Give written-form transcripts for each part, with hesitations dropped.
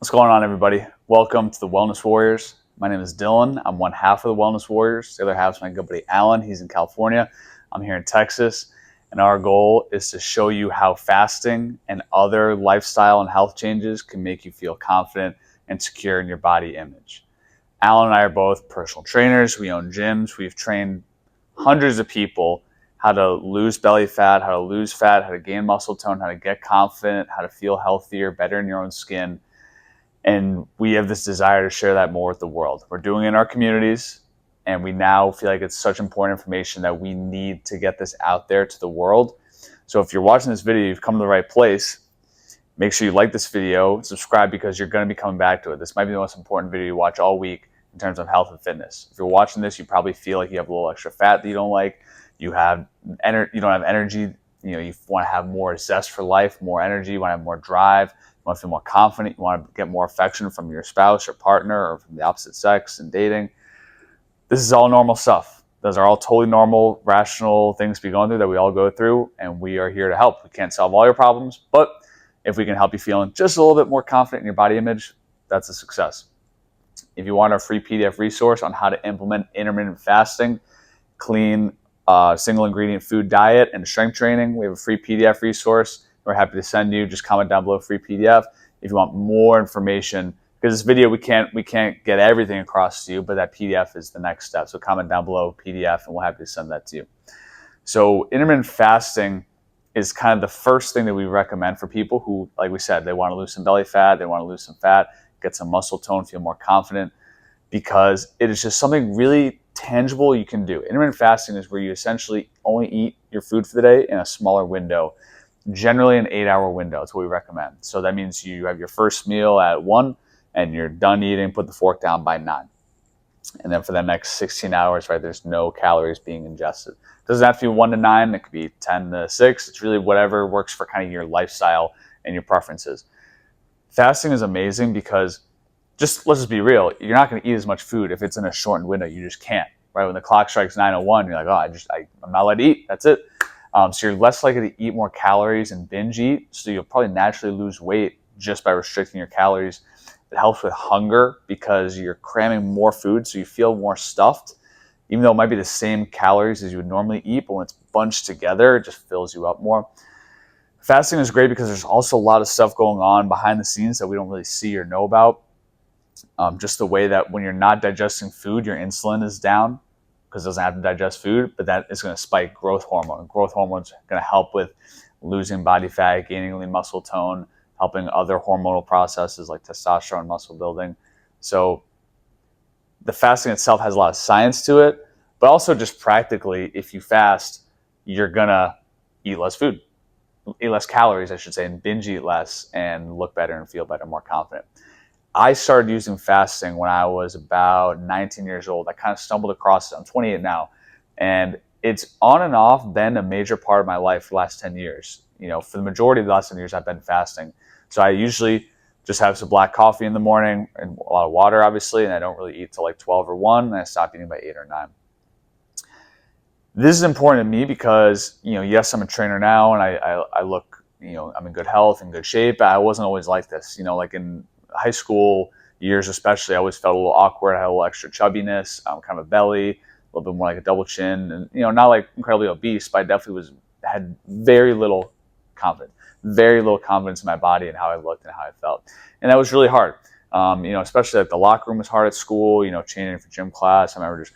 What's going on, everybody? Welcome to the Wellness Warriors. My name is Dylan. I'm one half of the Wellness Warriors. The other half is my good buddy Alan. He's in California. I'm here in Texas. And our goal is to show you how fasting and other lifestyle and health changes can make you feel confident and secure in your body image. Alan and I are both personal trainers. We own gyms. We've trained hundreds of people how to lose belly fat, how to lose fat, how to gain muscle tone, how to get confident, how to feel healthier, better in your own skin. And we have this desire to share that more with the world. We're doing it in our communities, and we now feel like it's such important information that we need to get this out there to the world. So if you're watching this video, you've come to the right place. Make sure you like this video, subscribe, because you're going to be coming back to it. This might be the most important video you watch all week in terms of health and fitness. If you're watching this, you probably feel like you have a little extra fat that you don't like. You don't have energy. You want to have more zest for life, more energy. You want to have more drive. You want to feel more confident. You want to get more affection from your spouse or partner or from the opposite sex in dating. This is all normal stuff. Those are all totally normal, rational things to be going through that we all go through, and we are here to help. We can't solve all your problems, but if we can help you feeling just a little bit more confident in your body image, that's a success. If you want our free PDF resource on how to implement intermittent fasting, clean, single ingredient food diet, and strength training, we have a free PDF resource. We're happy to send you. Just comment down below, free PDF. If you want more information, because this video we can't get everything across to you, but that PDF is the next step. So comment down below, PDF, and we'll happy to send that to you. So intermittent fasting is kind of the first thing that we recommend for people who, like we said, they want to lose some belly fat, they want to lose some fat, get some muscle tone, feel more confident, because it is just something really tangible you can do. Intermittent fasting is where you essentially only eat your food for the day in a smaller window, generally an 8-hour window. That's what we recommend. So that means you have your first meal at 1 and you're done eating, put the fork down by 9. And then for the next 16 hours, right, there's no calories being ingested. It doesn't have to be 1 to 9. It could be 10 to 6. It's really whatever works for kind of your lifestyle and your preferences. Fasting is amazing because let's just be real. You're not going to eat as much food if it's in a shortened window. You just can't, right? When the clock strikes 9:01, you're like, oh, I'm not allowed to eat. That's it. So you're less likely to eat more calories and binge eat. So you'll probably naturally lose weight just by restricting your calories. It helps with hunger because you're cramming more food, so you feel more stuffed, even though it might be the same calories as you would normally eat, but when it's bunched together, it just fills you up more. Fasting is great because there's also a lot of stuff going on behind the scenes that we don't really see or know about. Just the way that when you're not digesting food, your insulin is down because it doesn't have to digest food, but that is going to spike growth hormone. And growth hormone is going to help with losing body fat, gaining lean muscle tone, helping other hormonal processes like testosterone, muscle building. So the fasting itself has a lot of science to it, but also just practically, if you fast, you're going to eat less food, eat less calories, I should say, and binge eat less and look better and feel better, more confident. I started using fasting when I was about 19 years old. I kind of stumbled across it. I'm 28 now, and it's on and off been a major part of my life for the last 10 years. For the majority of the last 10 years, I've been fasting. So I usually just have some black coffee in the morning and a lot of water, obviously, and I don't really eat till like 12 or 1, and I stop eating by 8 or 9. This is important to me because, yes, I'm a trainer now, and I look, I'm in good health and good shape. I wasn't always like this, like in high school years especially, I always felt a little awkward. I had a little extra chubbiness, kind of a belly, a little bit more like a double chin, and not like incredibly obese, but I definitely had very little confidence in my body and how I looked and how I felt, and that was really hard. Especially like the locker room was hard at school. Changing for gym class, I remember just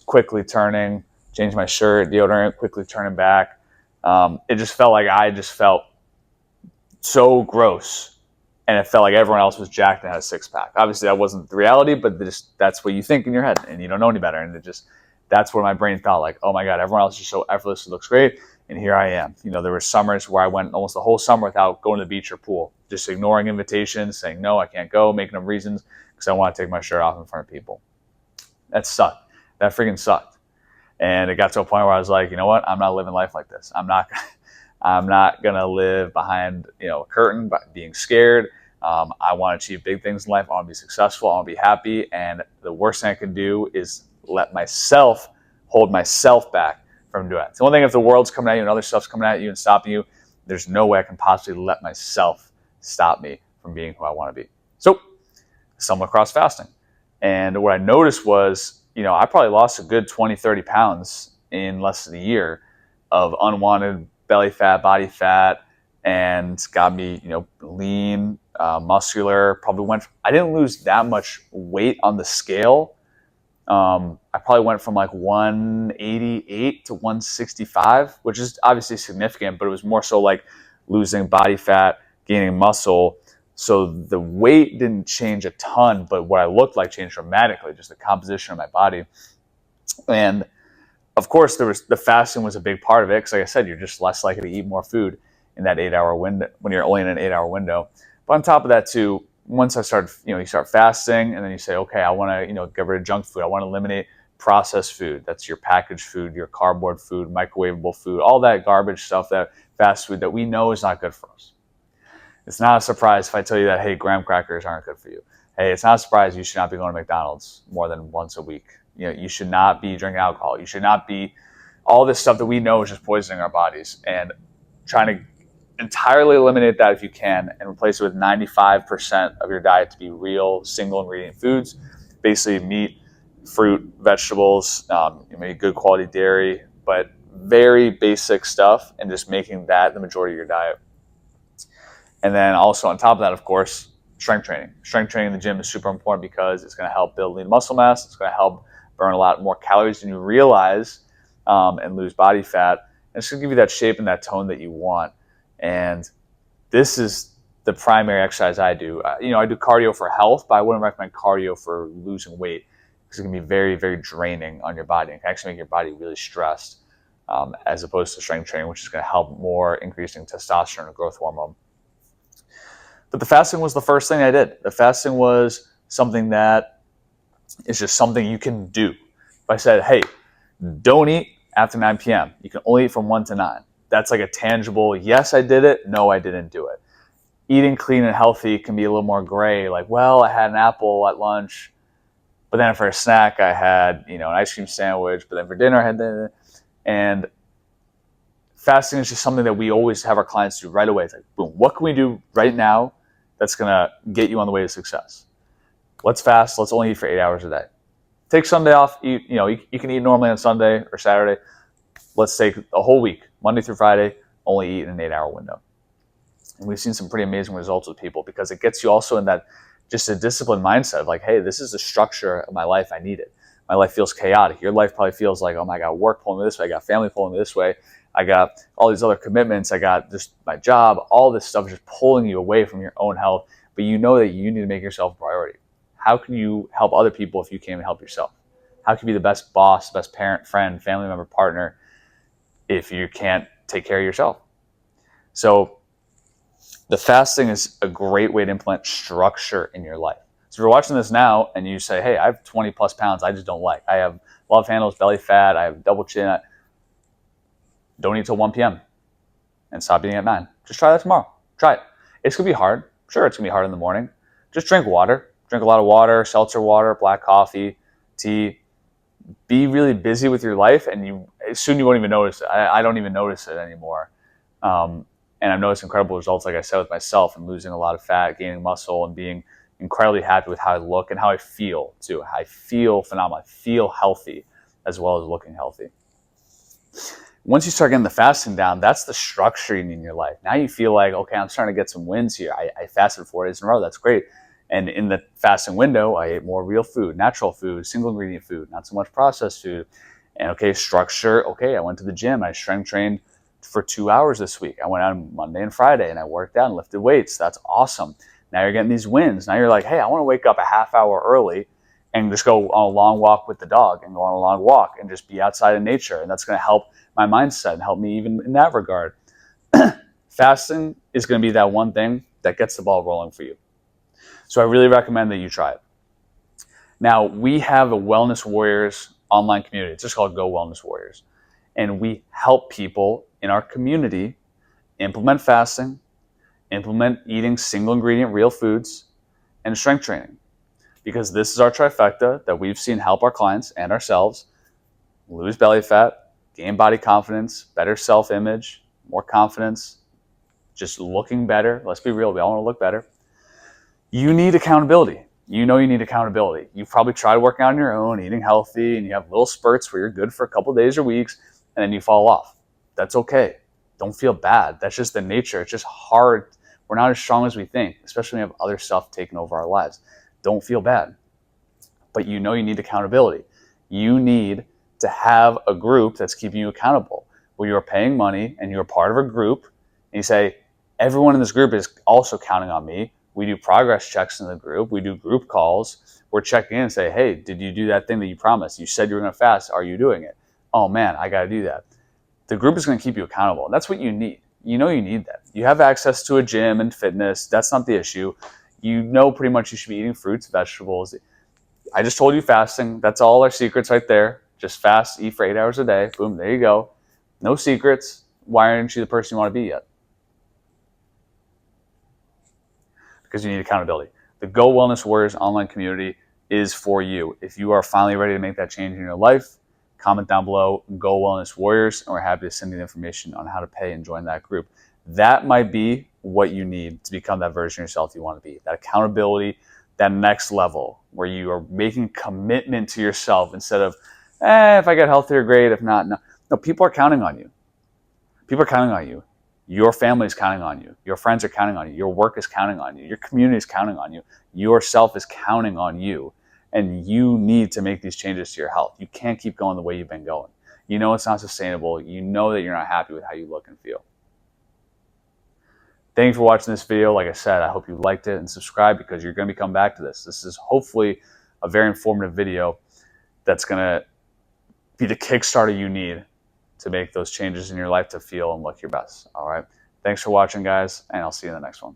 quickly changing my shirt, deodorant, quickly turning back. It just felt like I just felt so gross. And it felt like everyone else was jacked and had a six-pack. Obviously, that wasn't the reality, but that's what you think in your head, and you don't know any better. And that's where my brain felt like, oh my God, everyone else is so effortless, it looks great, and here I am. There were summers where I went almost the whole summer without going to the beach or pool, just ignoring invitations, saying no, I can't go, making up reasons because I want to take my shirt off in front of people. That sucked. That freaking sucked. And it got to a point where I was like, you know what? I'm not living life like this. I'm not gonna live behind a curtain, but being scared. I want to achieve big things in life. I want to be successful. I want to be happy. And the worst thing I can do is hold myself back from doing it. It's the one thing if the world's coming at you and other stuff's coming at you and stopping you, there's no way I can possibly let myself stop me from being who I want to be. So stumbled across fasting. And what I noticed was, I probably lost a good 20, 30 pounds in less than a year of unwanted belly fat, body fat, and got me, lean, muscular. I didn't lose that much weight on the scale. I probably went from like 188 to 165, which is obviously significant, but it was more so like losing body fat, gaining muscle. So the weight didn't change a ton, but what I looked like changed dramatically, just the composition of my body. And of course, the fasting was a big part of it, because like I said, you're just less likely to eat more food in that 8-hour window when you're only in an 8-hour window. But on top of that too, once I started, you start fasting, and then you say, okay, I want to, get rid of junk food. I want to eliminate processed food. That's your packaged food, your cardboard food, microwavable food, all that garbage stuff, that fast food that we know is not good for us. It's not a surprise if I tell you that, hey, graham crackers aren't good for you. Hey, it's not a surprise you should not be going to McDonald's more than once a week. You should not be drinking alcohol. You should not be all this stuff that we know is just poisoning our bodies. And trying to entirely eliminate that if you can, and replace it with 95% of your diet to be real single ingredient foods, basically meat, fruit, vegetables, maybe good quality dairy, but very basic stuff, and just making that the majority of your diet. And then also on top of that, of course, strength training. Strength training in the gym is super important because it's going to help build lean muscle mass. It's going to help burn a lot more calories than you realize, and lose body fat. And it's going to give you that shape and that tone that you want. And this is the primary exercise I do. I do cardio for health, but I wouldn't recommend cardio for losing weight, because it can be very, very draining on your body. It can actually make your body really stressed, as opposed to strength training, which is going to help more increasing testosterone and growth hormone. But the fasting was the first thing I did. The fasting was something that is just something you can do. If I said, hey, don't eat after 9 p.m., you can only eat from 1 to 9. That's like a tangible, yes, I did it, no, I didn't do it. Eating clean and healthy can be a little more gray, like, well, I had an apple at lunch, but then for a snack, I had, an ice cream sandwich, but then for dinner, I had dinner. And fasting is just something that we always have our clients do right away. It's like, boom, what can we do right now that's going to get you on the way to success? Let's fast. Let's only eat for 8 hours a day. Take Sunday off. You can eat normally on Sunday or Saturday. Let's take a whole week, Monday through Friday, only eat in an 8-hour window. And we've seen some pretty amazing results with people, because it gets you also in that just a disciplined mindset of like, hey, this is the structure of my life. I need it. My life feels chaotic. Your life probably feels like, oh my God, work pulling me this way. I got family pulling me this way. I got all these other commitments. I got just my job. All this stuff is just pulling you away from your own health. But you know that you need to make yourself a priority. How can you help other people if you can't even help yourself? How can you be the best boss, best parent, friend, family member, partner, if you can't take care of yourself? So the fasting is a great way to implement structure in your life. So if you're watching this now and you say, hey, I have 20 plus pounds I just don't like. I have love handles, belly fat, I have double chin. Don't eat till 1 p.m. and stop eating at 9. Just try that tomorrow. Try it. It's going to be hard. Sure, it's going to be hard in the morning. Just drink water. Drink a lot of water, seltzer water, black coffee, tea. Be really busy with your life, and soon you won't even notice it. I don't even notice it anymore. And I've noticed incredible results, like I said, with myself, and losing a lot of fat, gaining muscle, and being incredibly happy with how I look and how I feel too. I feel phenomenal. I feel healthy as well as looking healthy. Once you start getting the fasting down, that's the structure you need in your life. Now you feel like, okay, I'm starting to get some wins here. I fasted 4 days in a row. That's great. And in the fasting window, I ate more real food, natural food, single ingredient food, not so much processed food. And okay, structure. Okay, I went to the gym. I strength trained for 2 hours this week. I went on Monday and Friday and I worked out and lifted weights. That's awesome. Now you're getting these wins. Now you're like, hey, I want to wake up a half hour early and just go on a long walk with the dog, and go on a long walk and just be outside in nature. And that's going to help my mindset and help me even in that regard. Fasting is going to be that one thing that gets the ball rolling for you. So I really recommend that you try it. Now, we have a Wellness Warriors online community. It's just called Go Wellness Warriors. And we help people in our community implement fasting, implement eating single ingredient real foods, and strength training. Because this is our trifecta that we've seen help our clients and ourselves lose belly fat, gain body confidence, better self-image, more confidence, just looking better. Let's be real, we all want to look better. You need accountability. You know you need accountability. You've probably tried working out on your own, eating healthy, and you have little spurts where you're good for a couple days or weeks, and then you fall off. That's okay. Don't feel bad. That's just the nature. It's just hard. We're not as strong as we think, especially when we have other stuff taking over our lives. Don't feel bad. But you know you need accountability. You need to have a group that's keeping you accountable, where you're paying money and you're part of a group, and you say, everyone in this group is also counting on me. We do progress checks in the group. We do group calls. We're checking in and say, hey, did you do that thing that you promised? You said you were going to fast. Are you doing it? Oh, man, I got to do that. The group is going to keep you accountable. That's what you need. You know you need that. You have access to a gym and fitness. That's not the issue. You know pretty much you should be eating fruits, vegetables. I just told you fasting. That's all our secrets right there. Just fast, eat for 8 hours a day. Boom, there you go. No secrets. Why aren't you the person you want to be yet? Because you need accountability. The Go Wellness Warriors online community is for you. If you are finally ready to make that change in your life, comment down below, Go Wellness Warriors, and we're happy to send you the information on how to pay and join that group. That might be what you need to become that version of yourself you want to be. That accountability, that next level where you are making commitment to yourself instead of, if I get healthier, great. If not, no. No, people are counting on you. People are counting on you. Your family is counting on you. Your friends are counting on you. Your work is counting on you. Your community is counting on you. Yourself is counting on you. And you need to make these changes to your health. You can't keep going the way you've been going. You know it's not sustainable. You know that you're not happy with how you look and feel. Thank you for watching this video. Like I said, I hope you liked it and subscribe because you're going to be coming back to this. This is hopefully a very informative video that's going to be the Kickstarter you need to make those changes in your life to feel and look your best. All right. Thanks for watching, guys, and I'll see you in the next one.